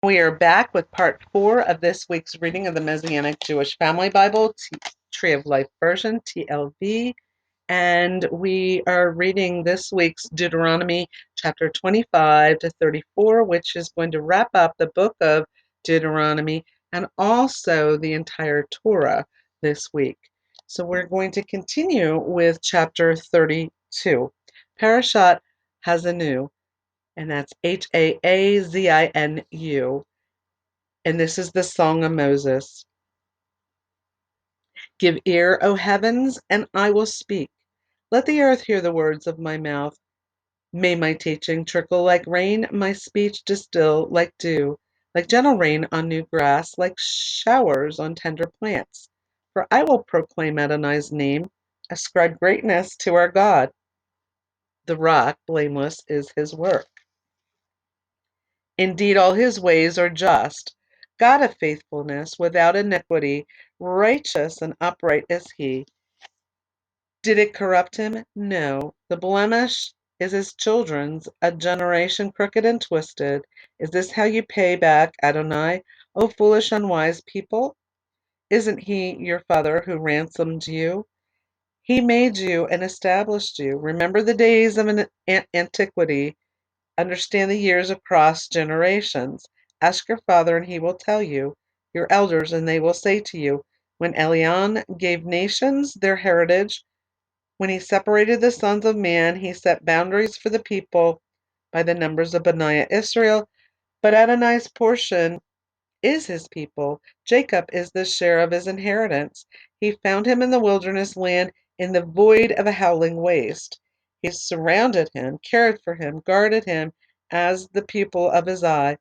We are back with part 4 of this week's reading of the Messianic Jewish Family Bible, Tree of Life Version, TLV. And we are reading this week's Deuteronomy chapter 25 to 34, which is going to wrap up the book of Deuteronomy and also the entire Torah this week. So we're going to continue with chapter 32, Parashat Hazanu, and that's Haazinu. And this is the Song of Moses. Give ear, O heavens, and I will speak. Let the earth hear the words of my mouth. May my teaching trickle like rain, my speech distill like dew, like gentle rain on new grass, like showers on tender plants. For I will proclaim Adonai's name, ascribe greatness to our God. The rock, blameless, is his work. Indeed, all his ways are just. God of faithfulness, without iniquity, righteous and upright is he. Did it corrupt him? No. The blemish is his children's, a generation crooked and twisted. Is this how you pay back Adonai, O foolish, unwise people? Isn't he your father who ransomed you? He made you and established you. Remember the days of antiquity. Understand the years across generations. Ask your father, and he will tell you, your elders, and they will say to you, when Elion gave nations their heritage, when he separated the sons of man, he set boundaries for the people by the numbers of Benaiah Israel. But Adonai's portion is his people. Jacob is the share of his inheritance. He found him in the wilderness land, in the void of a howling waste. He surrounded him, cared for him, guarded him as the pupil of his eye.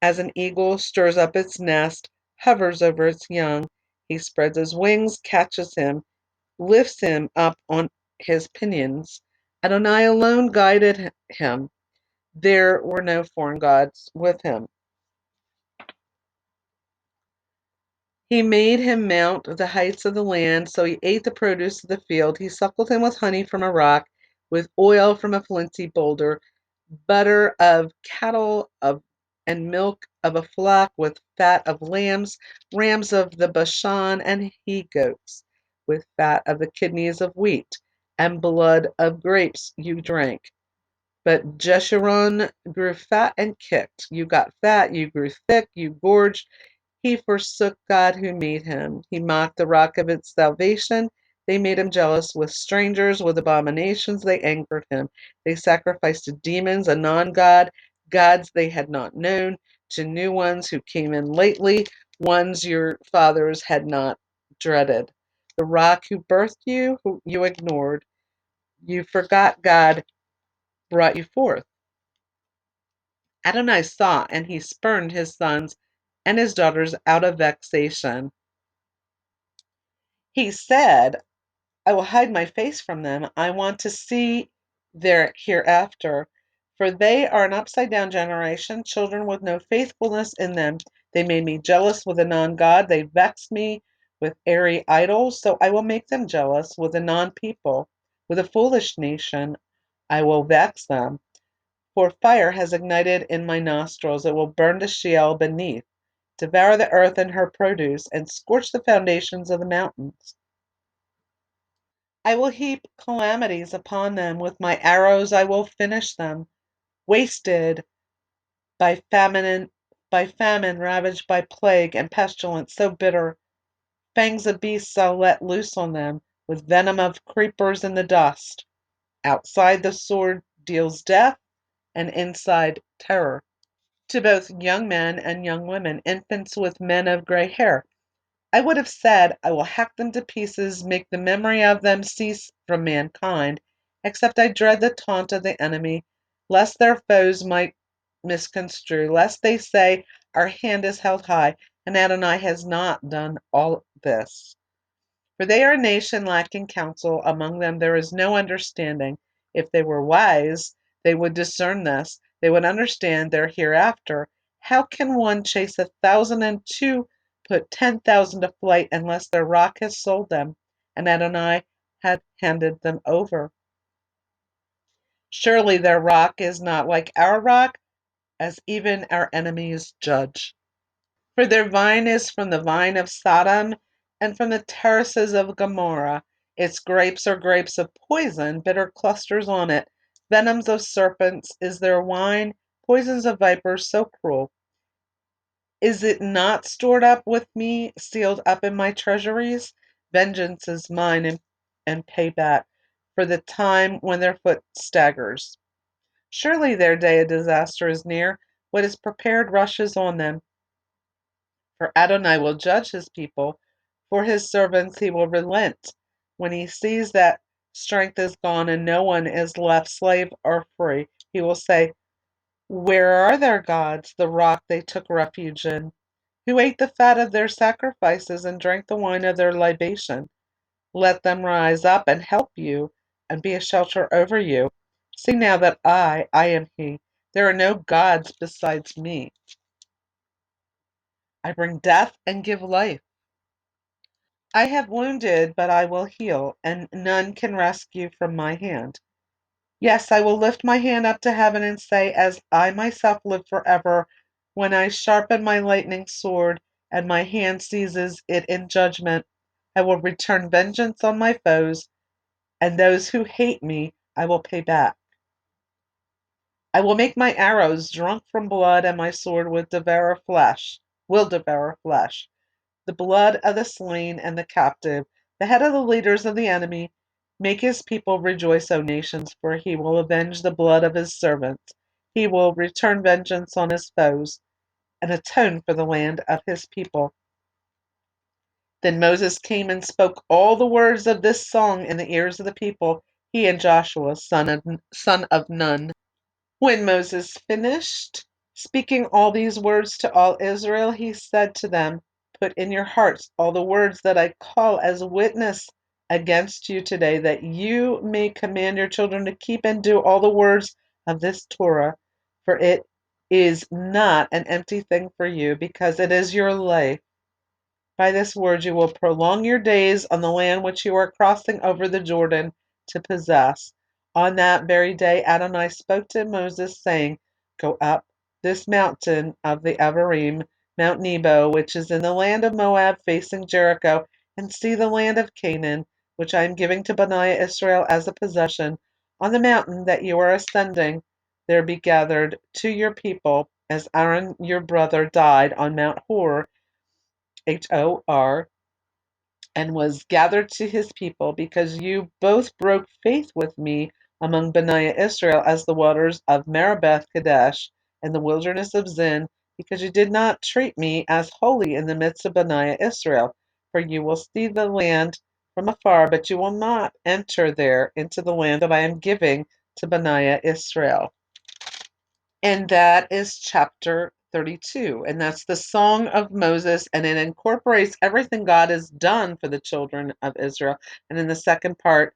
As an eagle stirs up its nest, hovers over its young, he spreads his wings, catches him, lifts him up on his pinions. Adonai alone guided him. There were no foreign gods with him. He made him mount the heights of the land, so he ate the produce of the field. He suckled him with honey from a rock, with oil from a flinty boulder, butter of cattle and milk of a flock, with fat of lambs, rams of the Bashan, and he-goats, with fat of the kidneys of wheat, and blood of grapes you drank. But Jeshurun grew fat and kicked. You got fat, you grew thick, you gorged. He forsook God who made him. He mocked the rock of its salvation. They made him jealous with strangers, with abominations. They angered him. They sacrificed to demons, a non-God, gods they had not known, to new ones who came in lately, ones your fathers had not dreaded. The rock who birthed you, who you ignored. You forgot God brought you forth. Adonai saw, and he spurned his sons and his daughters out of vexation. He said, I will hide my face from them. I want to see their hereafter. For they are an upside down generation, children with no faithfulness in them. They made me jealous with a non God. They vexed me with airy idols. So I will make them jealous with a non people. With a foolish nation, I will vex them. For fire has ignited in my nostrils. It will burn to Sheol beneath, devour the earth and her produce, and scorch the foundations of the mountains. I will heap calamities upon them. With my arrows I will finish them. Wasted by famine, ravaged by plague and pestilence so bitter. Fangs of beasts I'll let loose on them, with venom of creepers in the dust. Outside the sword deals death, and inside terror. To both young men and young women, infants with men of gray hair. I would have said, I will hack them to pieces, make the memory of them cease from mankind, except I dread the taunt of the enemy, lest their foes might misconstrue, lest they say, our hand is held high, and Adonai has not done all this. For they are a nation lacking counsel, among them there is no understanding. If they were wise, they would discern this, they would understand their hereafter. How can one chase 1,000 and two put 10,000 to flight unless their rock has sold them, and Adonai had handed them over? Surely their rock is not like our rock, as even our enemies judge. For their vine is from the vine of Sodom and from the terraces of Gomorrah. Its grapes are grapes of poison, bitter clusters on it. Venoms of serpents is their wine, poisons of vipers so cruel. Is it not stored up with me, sealed up in my treasuries? Vengeance is mine and payback for the time when their foot staggers. Surely their day of disaster is near. What is prepared rushes on them. For Adonai will judge his people. For his servants he will relent. When he sees that strength is gone and no one is left slave or free, he will say, where are their gods, the rock they took refuge in? Who ate the fat of their sacrifices and drank the wine of their libation? Let them rise up and help you and be a shelter over you. See now that I am he. There are no gods besides me. I bring death and give life. I have wounded, but I will heal, and none can rescue from my hand. Yes, I will lift my hand up to heaven and say, as I myself live forever, when I sharpen my lightning sword and my hand seizes it in judgment, I will return vengeance on my foes, and those who hate me I will pay back. I will make my arrows drunk from blood, and my sword will devour flesh, the blood of the slain and the captive, the head of the leaders of the enemy. Make his people rejoice, O nations, for he will avenge the blood of his servants. He will return vengeance on his foes and atone for the land of his people. Then Moses came and spoke all the words of this song in the ears of the people, he and Joshua, son of Nun. When Moses finished speaking all these words to all Israel, he said to them, put in your hearts all the words that I call as witness against you today, that you may command your children to keep and do all the words of this Torah, for it is not an empty thing for you, because it is your life. By this word you will prolong your days on the land which you are crossing over the Jordan to possess. On that very day Adonai spoke to Moses, saying, go up this mountain of the Abarim, Mount Nebo, which is in the land of Moab facing Jericho, and see the land of Canaan, which I am giving to Bani Israel as a possession. On the mountain that you are ascending, there be gathered to your people, as Aaron your brother died on Mount Hor, Hor, and was gathered to his people, because you both broke faith with me among Bani Israel as the waters of Meribeth Kadesh and the wilderness of Zin, because you did not treat me as holy in the midst of Bani Israel. For you will see the land from afar, but you will not enter there into the land that I am giving to Bani Israel. And that is chapter 32. And that's the Song of Moses. And it incorporates everything God has done for the children of Israel. And in the second part,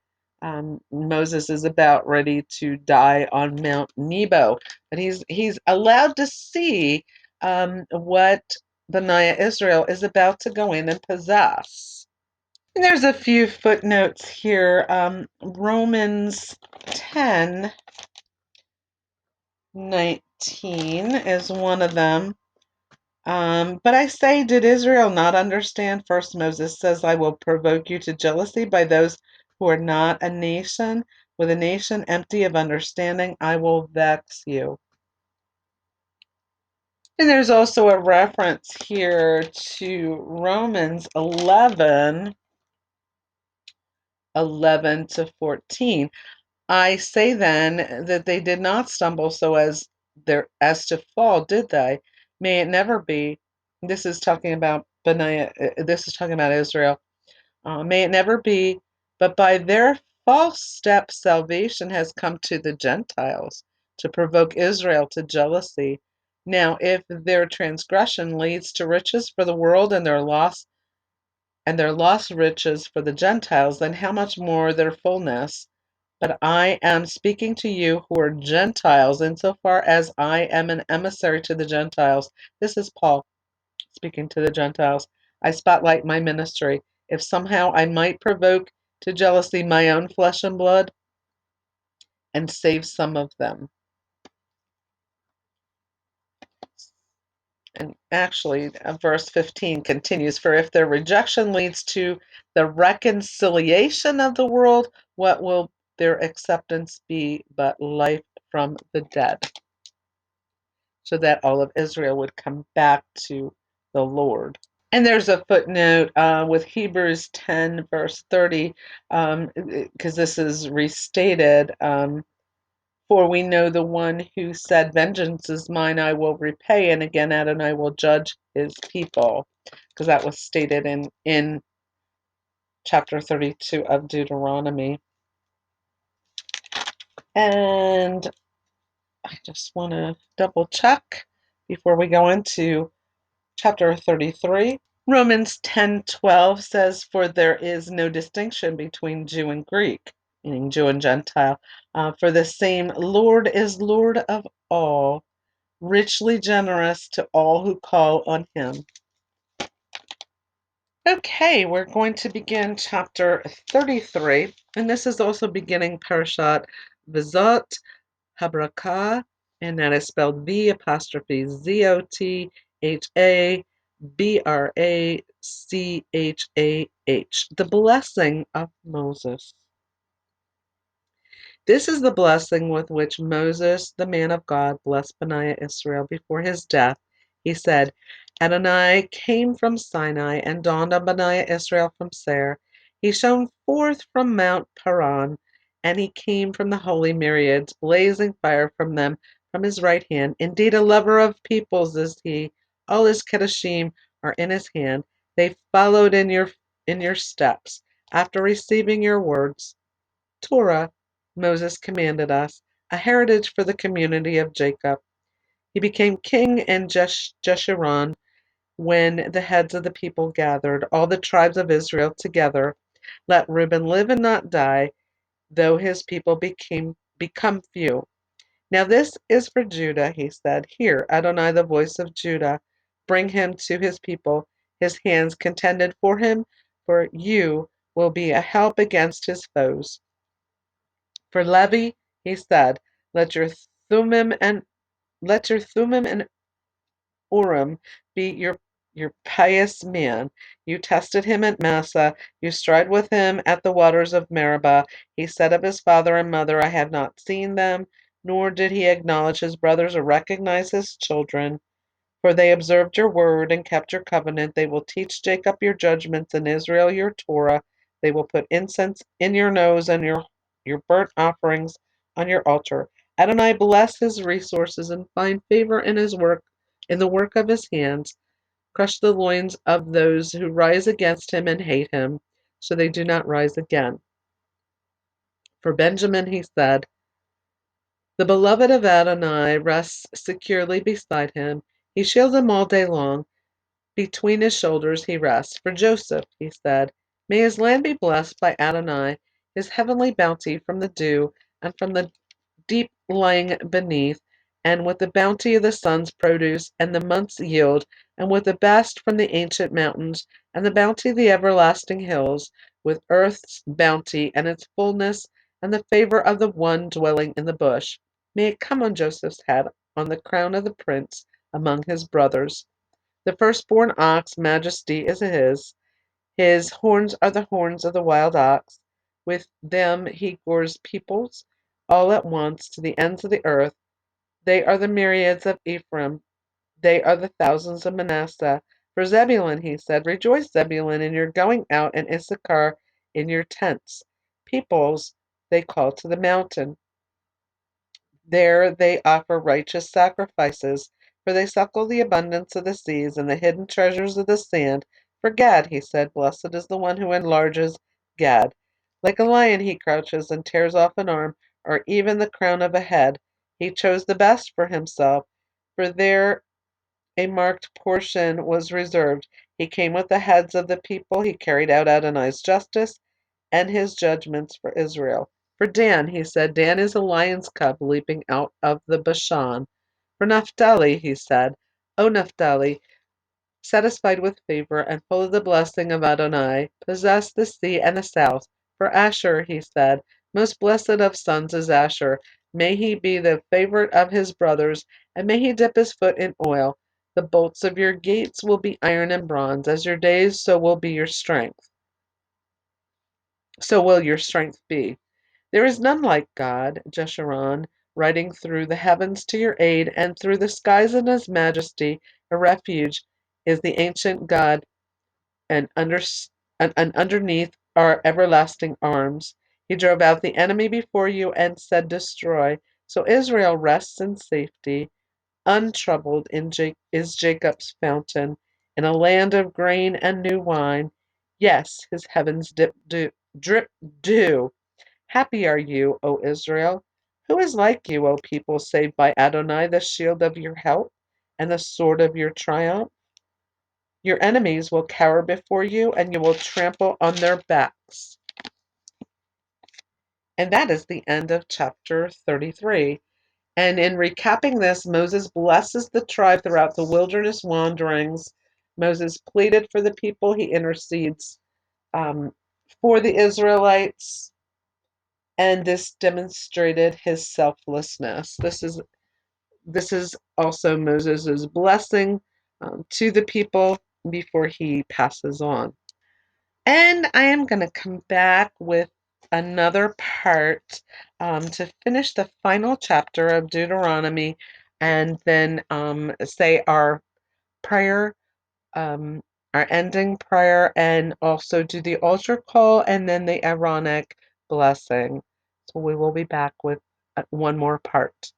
Moses is about ready to die on Mount Nebo. But he's allowed to see what Bani Israel is about to go in and possess. And there's a few footnotes here. Romans 10:19 is one of them. But I say, did Israel not understand? First Moses says, I will provoke you to jealousy by those who are not a nation. With a nation empty of understanding, I will vex you. And there's also a reference here to Romans 11 to 14. I say then that they did not stumble so as to fall, did they? May it never be. This is talking about this is talking about Israel. May it never be, but by their false step salvation has come to the Gentiles to provoke Israel to jealousy. Now, if their transgression leads to riches for the world and their lost riches for the Gentiles, then how much more their fullness? But I am speaking to you who are Gentiles, insofar as I am an emissary to the Gentiles. This is Paul speaking to the Gentiles. I spotlight my ministry. If somehow I might provoke to jealousy my own flesh and blood and save some of them. And actually, verse 15 continues, for if their rejection leads to the reconciliation of the world, what will their acceptance be but life from the dead? So that all of Israel would come back to the Lord. And there's a footnote with Hebrews 10, verse 30, because this is restated. For we know the one who said, vengeance is mine, I will repay. And again, Adonai will judge his people. Because that was stated in chapter 32 of Deuteronomy. And I just want to double check before we go into chapter 33. Romans 10:12 says, for there is no distinction between Jew and Greek, meaning Jew and Gentile. For the same Lord is Lord of all, richly generous to all who call on him. Okay, we're going to begin chapter 33, and this is also beginning Parashat Vizot Habrakah, and that is spelled V apostrophe ZOTHABRACHAH, the blessing of Moses. This is the blessing with which Moses, the man of God, blessed Bani Israel before his death. He said, Adonai came from Sinai and dawned on Bani Israel from Seir. He shone forth from Mount Paran, and he came from the holy myriads, blazing fire from them from his right hand. Indeed, a lover of peoples is he. All his kedoshim are in his hand. They followed in your steps, after receiving your words. Torah, Moses commanded us, a heritage for the community of Jacob. He became king in Jeshurun when the heads of the people gathered, all the tribes of Israel together. Let Reuben live and not die, though his people become few. Now this is for Judah, he said. Hear, Adonai, the voice of Judah. Bring him to his people. His hands contended for him, for you will be a help against his foes. For Levi, he said, let your Thummim and Urim be your pious man. You tested him at Massa. You strive with him at the waters of Meribah. He said of his father and mother, I have not seen them, nor did he acknowledge his brothers or recognize his children. For they observed your word and kept your covenant. They will teach Jacob your judgments and Israel your Torah. They will put incense in your nose and your burnt offerings on your altar. Adonai bless his resources and find favor in his work, in the work of his hands. Crush the loins of those who rise against him and hate him, so they do not rise again. For Benjamin he said, the beloved of Adonai rests securely beside him. He shields him all day long. Between his shoulders he rests. For Joseph, he said, may his land be blessed by Adonai, his heavenly bounty from the dew and from the deep lying beneath, and with the bounty of the sun's produce and the month's yield, and with the best from the ancient mountains, and the bounty of the everlasting hills, with earth's bounty and its fullness, and the favor of the one dwelling in the bush. May it come on Joseph's head, on the crown of the prince among his brothers. The firstborn ox, majesty is his. His horns are the horns of the wild ox. With them he gores peoples all at once to the ends of the earth. They are the myriads of Ephraim. They are the thousands of Manasseh. For Zebulun, he said, rejoice, Zebulun, in your going out, and Issachar in your tents. Peoples they call to the mountain. There they offer righteous sacrifices, for they suckle the abundance of the seas and the hidden treasures of the sand. For Gad, he said, blessed is the one who enlarges Gad. Like a lion he crouches and tears off an arm, or even the crown of a head. He chose the best for himself, for there a marked portion was reserved. He came with the heads of the people. He carried out Adonai's justice and his judgments for Israel. For Dan, he said, Dan is a lion's cub leaping out of the Bashan. For Naphtali, he said, O Naphtali, satisfied with favor and full of the blessing of Adonai, possess the sea and the south. For Asher, he said, most blessed of sons is Asher. May he be the favorite of his brothers, and may he dip his foot in oil. The bolts of your gates will be iron and bronze. As your days, so will be your strength. So will your strength be. There is none like God, Jeshurun, riding through the heavens to your aid, and through the skies in his majesty. A refuge is the ancient God, and, and underneath are everlasting arms. He drove out the enemy before you and said, Destroy. So Israel rests in safety. Untroubled is Jacob's fountain, in a land of grain and new wine. Yes, his heavens drip dew. Happy are you, O Israel. Who is like you, O people, saved by Adonai, the shield of your help and the sword of your triumph? Your enemies will cower before you, and you will trample on their backs. And that is the end of chapter 33. And in recapping this, Moses blesses the tribe throughout the wilderness wanderings. Moses pleaded for the people. He intercedes for the Israelites, and this demonstrated his selflessness. This is also Moses' blessing to the people before he passes on. And I am going to come back with another part to finish the final chapter of Deuteronomy, and then say our prayer, our ending prayer, and also do the altar call and then the Aaronic blessing. So we will be back with one more part.